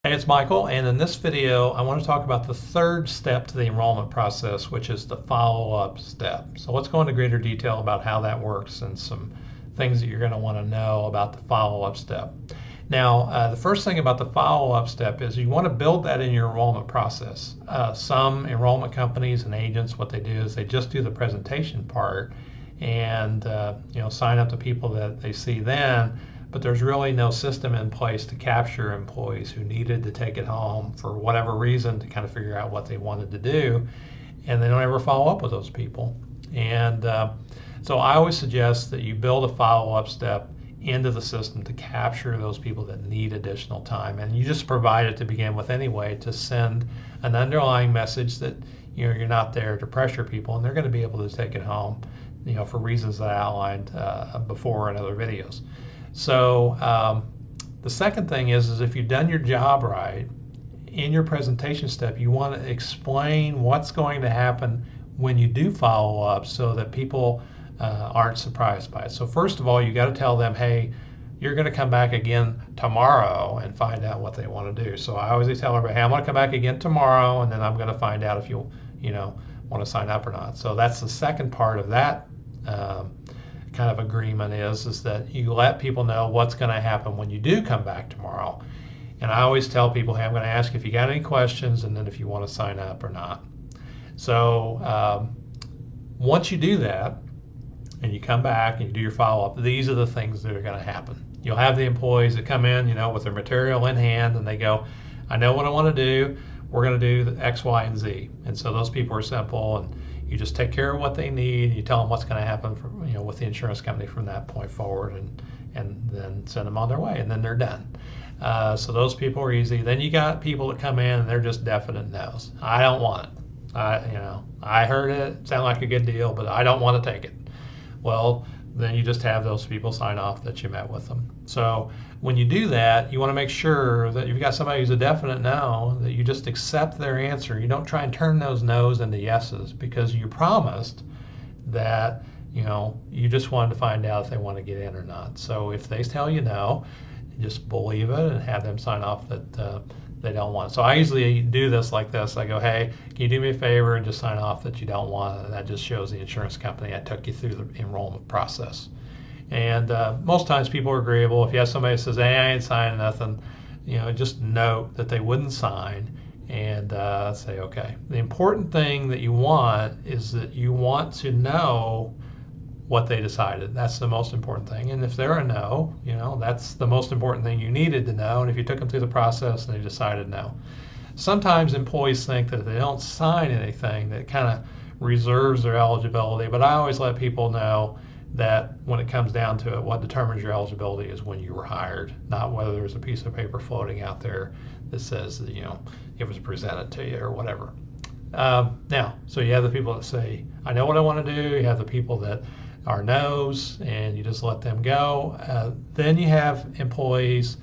Hey, it's Michael, and in this video, I want to talk about the third step to the enrollment process, which is the follow-up step. So let's go into greater detail about how that works and some things that you're going to want to know about the follow-up step. Now, the first thing about the follow-up step is you want to build that in your enrollment process. Some enrollment companies and agents, what they do is they just do the presentation part and sign up the people that they see then, but there's really no system in place to capture employees who needed to take it home for whatever reason to kind of figure out what they wanted to do, and they don't ever follow up with those people. And so I always suggest that you build a follow-up step into the system to capture those people that need additional time, and you just provide it to begin with anyway to send an underlying message that you're not there to pressure people, and they're going to be able to take it home, for reasons that I outlined before in other videos. So the second thing is if you've done your job right, in your presentation step, you want to explain what's going to happen when you do follow up so that people aren't surprised by it. So first of all, you got to tell them, hey, you're going to come back again tomorrow and find out what they want to do. So I always tell everybody, hey, I'm going to come back again tomorrow, and then I'm going to find out if you want to sign up or not. So that's the second part of that kind of agreement is that you let people know what's going to happen when you do come back tomorrow. And I always tell people, hey, I'm going to ask if you got any questions and then if you want to sign up or not. So once you do that and you come back and you do your follow-up, these are the things that are going to happen. You'll have the employees that come in, with their material in hand, and they go, I know what I want to do. We're going to do the X, Y, and Z. And so those people are simple, and you just take care of what they need. You tell them what's going to happen with the insurance company from that point forward, and then send them on their way, and then they're done. So those people are easy. Then you got people that come in and they're just definite no's. I don't want it. I heard it sound like a good deal, but I don't want to take it. Well, then you just have those people sign off that you met with them. So when you do that, you want to make sure that you've got somebody who's a definite no, that you just accept their answer. You don't try and turn those no's into yeses, because you promised that you just wanted to find out if they want to get in or not. So if they tell you no, just believe it and have them sign off that they don't want it. So I usually do this like this. I go, hey, can you do me a favor and just sign off that you don't want it? And that just shows the insurance company I took you through the enrollment process. And most times people are agreeable. If you have somebody that says, hey, I ain't signing nothing, just note that they wouldn't sign and say, okay. The important thing that you want is that you want to know what they decided. That's the most important thing. And if they're a no, that's the most important thing you needed to know. And if you took them through the process and they decided no. Sometimes employees think that if they don't sign anything, that kind of reserves their eligibility. But I always let people know that when it comes down to it, what determines your eligibility is when you were hired, not whether there's a piece of paper floating out there that says that, it was presented to you or whatever. Now, so you have the people that say, I know what I want to do. You have the people that are no's, and you just let them go. Then you have employees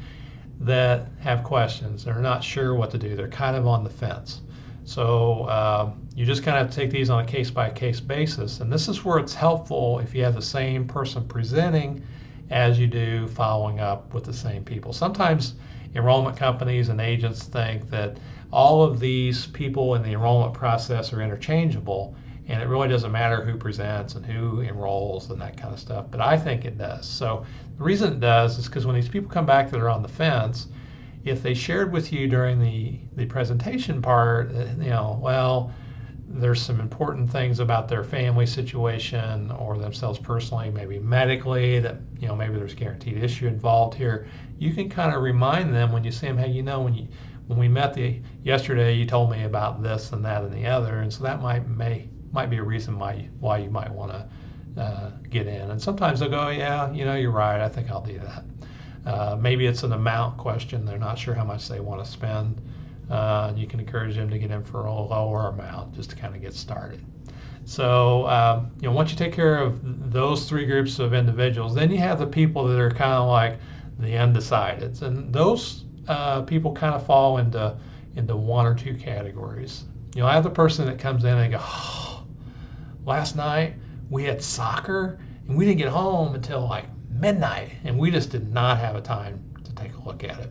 that have questions. They're not sure what to do. They're kind of on the fence. So you just kind of take these on a case-by-case basis. And this is where it's helpful if you have the same person presenting as you do following up with the same people. Sometimes enrollment companies and agents think that all of these people in the enrollment process are interchangeable, and it really doesn't matter who presents and who enrolls and that kind of stuff. But I think it does. So the reason it does is because when these people come back that are on the fence, if they shared with you during the presentation part, well, there's some important things about their family situation or themselves personally, maybe medically, that maybe there's a guaranteed issue involved here. You can kind of remind them when you see them, hey, when we met yesterday, you told me about this and that and the other, and so that might be a reason why you might want to get in. And sometimes they'll go, yeah, you're right, I think I'll do that. Maybe it's an amount question. They're not sure how much they want to spend. You can encourage them to get in for a lower amount just to kind of get started. So once you take care of those three groups of individuals, then you have the people that are kind of like the undecideds, and those people kind of fall into one or two categories. I have the person that comes in and they go, oh, last night we had soccer and we didn't get home until like midnight, and we just did not have a time to take a look at it.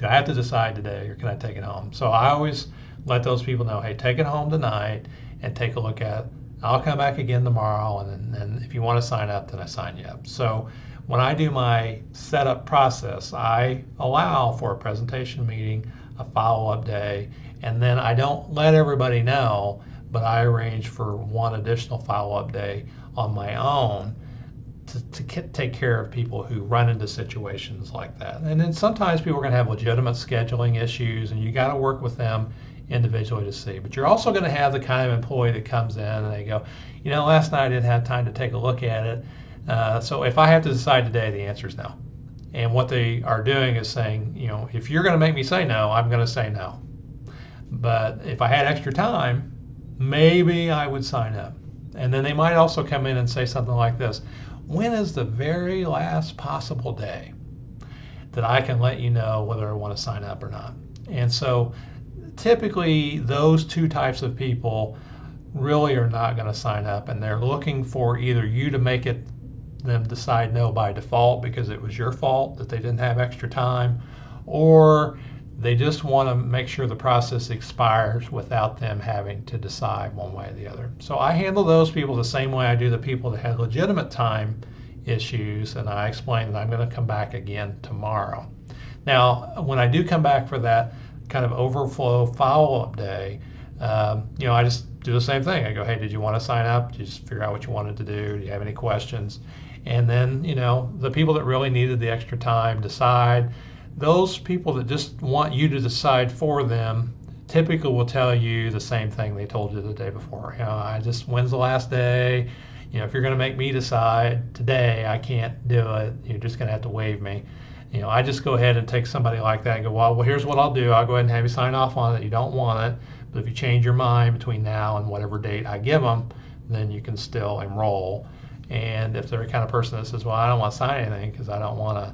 do I have to decide today or can I take it home? So I always let those people know, hey, take it home tonight and take a look at it. I'll come back again tomorrow, and then if you want to sign up, then I sign you up. So when I do my setup process, I allow for a presentation meeting, a follow-up day, and then I don't let everybody know, but I arrange for one additional follow-up day on my own to take care of people who run into situations like that. And then sometimes people are going to have legitimate scheduling issues, and you got to work with them individually to see. But you're also going to have the kind of employee that comes in and they go, last night I didn't have time to take a look at it. So if I have to decide today, the answer is no. And what they are doing is saying, if you're going to make me say no, I'm going to say no. But if I had extra time, maybe I would sign up. And then they might also come in and say something like this: when is the very last possible day that I can let you know whether I want to sign up or not? And so typically those two types of people really are not going to sign up, and they're looking for either you to make them decide no by default because it was your fault that they didn't have extra time, or they just want to make sure the process expires without them having to decide one way or the other. So I handle those people the same way I do the people that have legitimate time issues, and I explain that I'm going to come back again tomorrow. Now, when I do come back for that kind of overflow follow-up day, I just do the same thing. I go, hey, did you want to sign up? Did you just figure out what you wanted to do? Do you have any questions? And then, the people that really needed the extra time decide. Those people that just want you to decide for them typically will tell you the same thing they told you the day before. When's the last day? If you're going to make me decide today, I can't do it. You're just going to have to waive me. I just go ahead and take somebody like that and go, well, here's what I'll do. I'll go ahead and have you sign off on it. You don't want it, but if you change your mind between now and whatever date I give them, then you can still enroll. And if they're the kind of person that says, well, I don't want to sign anything because I don't want to,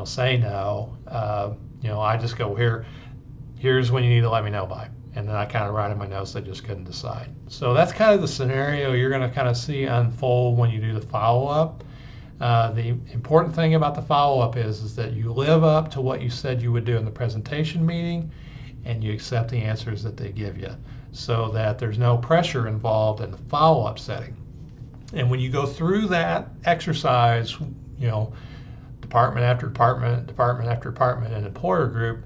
say no, I just go, here's when you need to let me know by. And then I kind of write in my notes they just couldn't decide. So that's kind of the scenario you're going to kind of see unfold when you do the follow-up. The important thing about the follow-up is that you live up to what you said you would do in the presentation meeting, and you accept the answers that they give you so that there's no pressure involved in the follow-up setting. And when you go through that exercise, department after department, department after department, and employer group,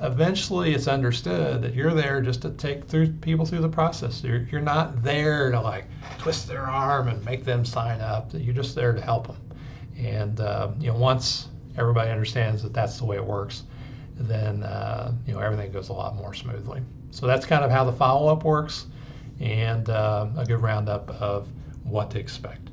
eventually it's understood that you're there just to take people through the process. You're not there to twist their arm and make them sign up. You're just there to help them. And once everybody understands that that's the way it works, then everything goes a lot more smoothly. So that's kind of how the follow-up works, and a good roundup of what to expect.